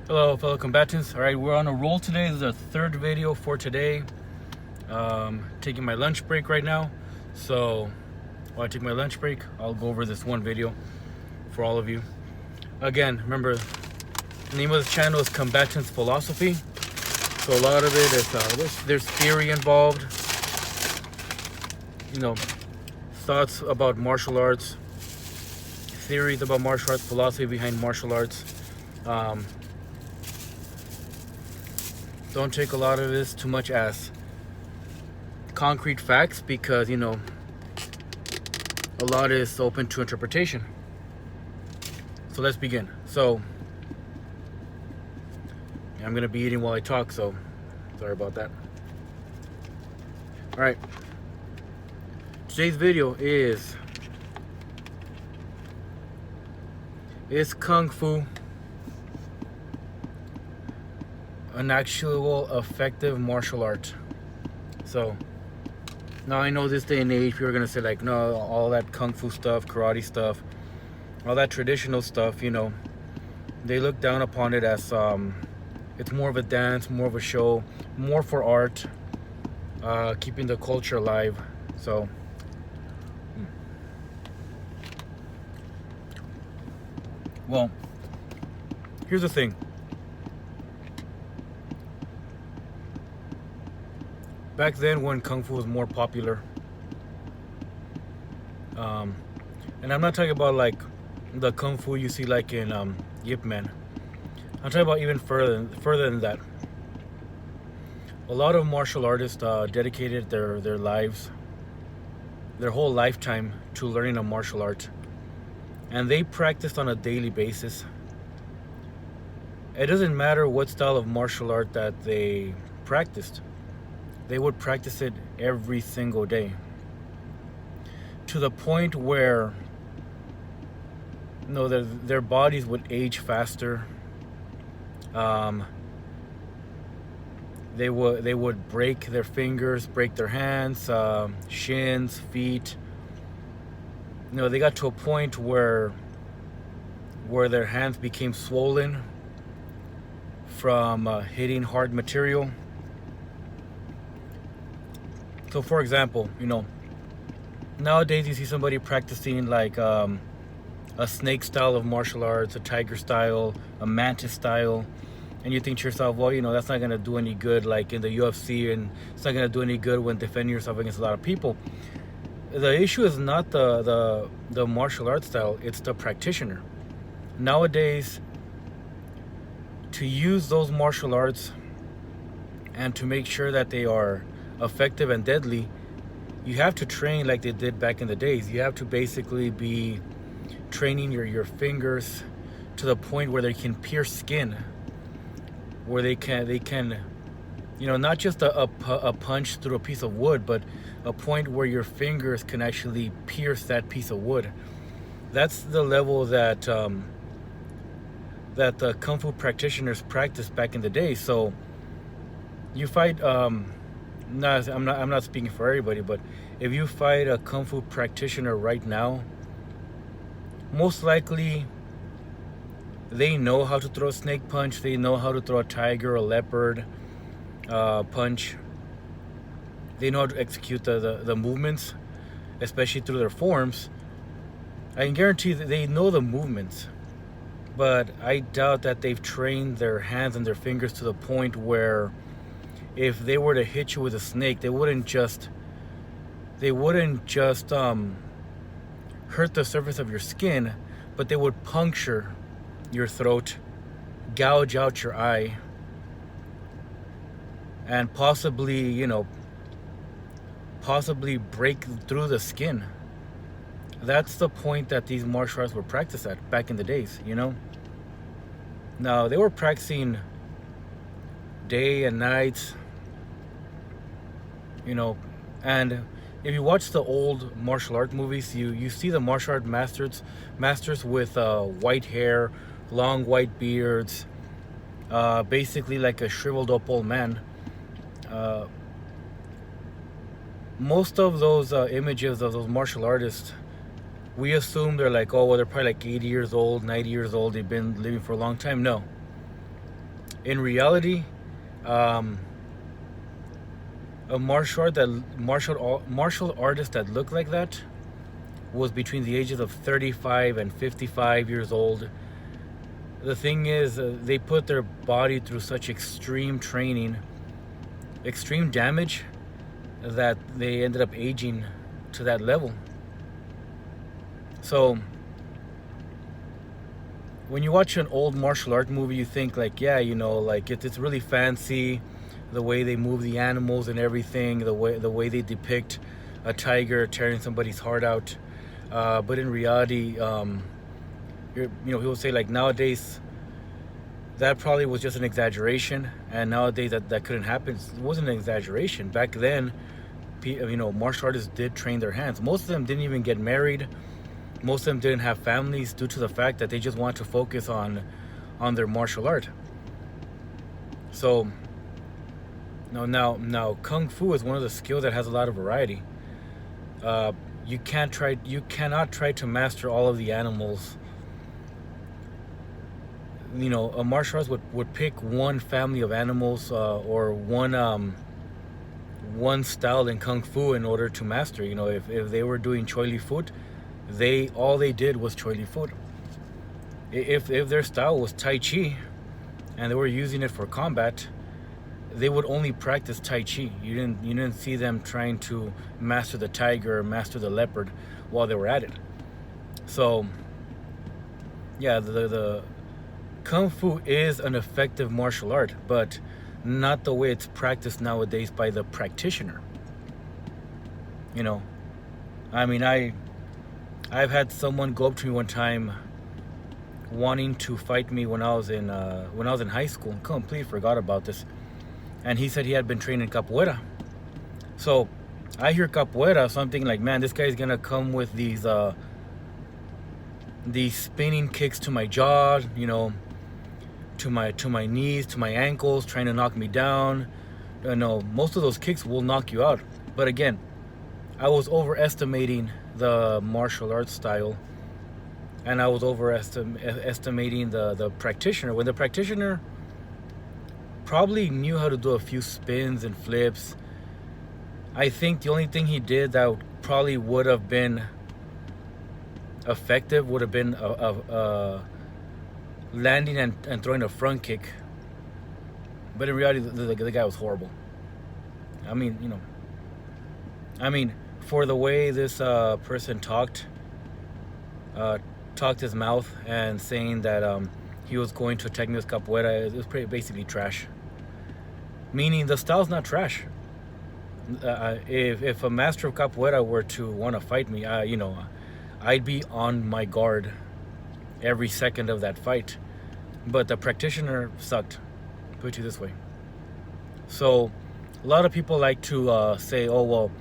Hello, fellow combatants. All right, we're on a roll today. This is our third video for today. Taking my lunch break right now. So while I take my lunch break, I'll go over this one video for all of you. Again, remember, the name of the channel is Combatants Philosophy. So a lot of it is, there's theory involved. You know, thoughts about martial arts, theories about martial arts, philosophy behind martial arts. Don't take a lot of this too much as concrete facts, because a lot is open to interpretation. So let's begin. So I'm gonna be eating while I talk, so sorry about that. All right, today's video is Kung Fu an actual effective martial art? So now I know this day and age people are gonna say like, no, all that Kung Fu stuff, karate stuff, all that traditional stuff, they look down upon it as it's more of a dance, more of a show, more for art, keeping the culture alive. So well, here's the thing. Back then, when Kung Fu was more popular, and I'm not talking about like the Kung Fu you see like in Yip Man. I'm talking about even further than that. A lot of martial artists dedicated their lives, their whole lifetime, to learning a martial art, and they practiced on a daily basis. It doesn't matter what style of martial art that they practiced. They would practice it every single day, to the point where their bodies would age faster. They would break their fingers, break their hands, shins, feet. They got to a point where their hands became swollen from hitting hard material. So for example, nowadays you see somebody practicing like a snake style of martial arts, a tiger style, a mantis style, and you think to yourself, well, that's not going to do any good like in the UFC, and it's not going to do any good when defending yourself against a lot of people. The issue is not the martial arts style, it's the practitioner. Nowadays, to use those martial arts and to make sure that they are effective and deadly, you have to train like they did back in the days. You have to basically be training your fingers to the point where they can pierce skin, where they can not just a punch through a piece of wood, but a point where your fingers can actually pierce that piece of wood. That's the level that that the Kung Fu practitioners practiced back in the day. So you fight I'm not speaking for everybody, but if you fight a Kung Fu practitioner right now, most likely they know how to throw a snake punch, they know how to throw a tiger, a leopard punch. They know how to execute the movements, especially through their forms. I can guarantee that they know the movements, but I doubt that they've trained their hands and their fingers to the point where if they were to hit you with a snake, they wouldn't just hurt the surface of your skin, but they would puncture your throat, gouge out your eye, and possibly break through the skin. That's the point that these martial arts were practiced at back in the days. Now they were practicing day and night, and if you watch the old martial art movies, you see the martial art masters with white hair, long white beards, basically like a shriveled up old man. Most of those images of those martial artists, we assume they're like, oh, well, they're probably like 80 years old, 90 years old. They've been living for a long time. No. In reality, um, a martial artist that looked like that was between the ages of 35 and 55 years old. The thing is, they put their body through such extreme training, extreme damage, that they ended up aging to that level. So when you watch an old martial art movie, you think like, yeah, like it's really fancy, the way they move the animals and everything, the way they depict a tiger tearing somebody's heart out. But in reality, people say like nowadays that probably was just an exaggeration, and nowadays that couldn't happen. It wasn't an exaggeration. Back then, martial artists did train their hands. Most of them didn't even get married. Most of them didn't have families due to the fact that they just want to focus on their martial art. So now kung fu is one of the skills that has a lot of variety. You cannot try to master all of the animals. A martial artist would pick one family of animals, or one style in kung fu in order to master. If they were doing choi li fut, all they did was choi li fut. If their style was tai chi and they were using it for combat, they would only practice tai chi. You didn't see them trying to master the tiger or master the leopard while they were at it. So yeah, the kung fu is an effective martial art, but not the way it's practiced nowadays by the practitioner. I've had someone go up to me one time wanting to fight me when I was in high school. Completely forgot about this. And he said he had been training capoeira. So I hear capoeira, so I'm thinking like, man, this guy's gonna come with these spinning kicks to my jaw, to my knees, to my ankles, trying to knock me down. Most of those kicks will knock you out. But again, I was overestimating the martial arts style, and I was overestimating the practitioner. When the practitioner probably knew how to do a few spins and flips, I think the only thing he did that probably would have been effective would have been landing and throwing a front kick. But in reality, the guy was horrible. For the way this person talked his mouth and saying that he was going to attack me with capoeira, it was basically trash. Meaning the style's not trash. If a master of capoeira were to want to fight me, I'd be on my guard every second of that fight. But the practitioner sucked, put it this way. So a lot of people like to say, oh, well,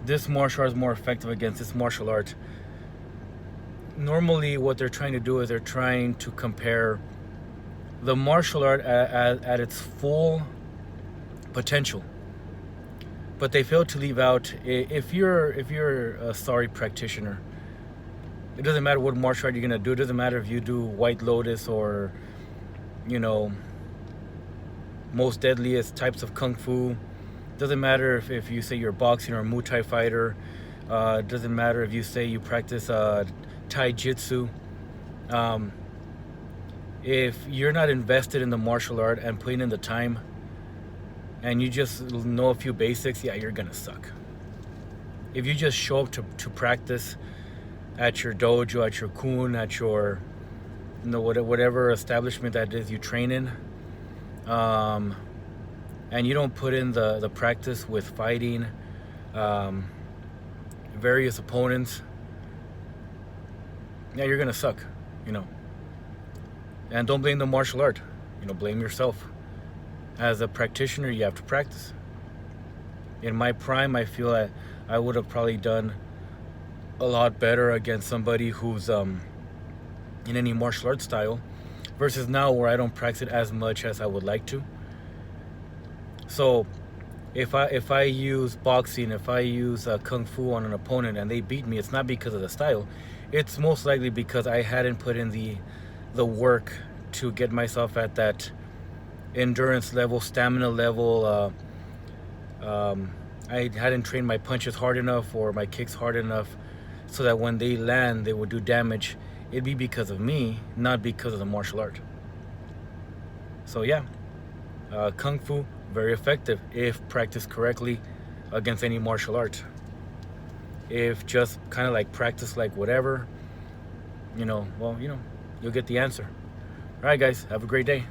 this martial art is more effective against this martial art. Normally what they're trying to do is they're trying to compare the martial art at its full potential. But they fail to leave out, if you're a sorry practitioner, it doesn't matter what martial art you're gonna do. It doesn't matter if you do White Lotus or most deadliest types of kung fu. Doesn't matter if you say you're boxing or a Muay Thai fighter. Doesn't matter if you say you practice Thai Jitsu. If you're not invested in the martial art and putting in the time, and you just know a few basics, yeah, you're gonna suck. If you just show up to practice at your dojo, at your kun, at your whatever establishment that is you train in, and you don't put in the practice with fighting various opponents, yeah, you're gonna suck. And don't blame the martial art, blame yourself. As a practitioner, you have to practice. In my prime, I feel that I would have probably done a lot better against somebody who's in any martial arts style, versus now where I don't practice it as much as I would like to. So if I use boxing, if I use kung fu on an opponent and they beat me, it's not because of the style. It's most likely because I hadn't put in the work to get myself at that endurance level, stamina level. I hadn't trained my punches hard enough or my kicks hard enough so that when they land, they would do damage. It'd be because of me, not because of the martial art. So yeah, Kung Fu, very effective if practiced correctly against any martial art. If just kind of like practice like whatever, well, you'll get the answer. All right, guys, have a great day.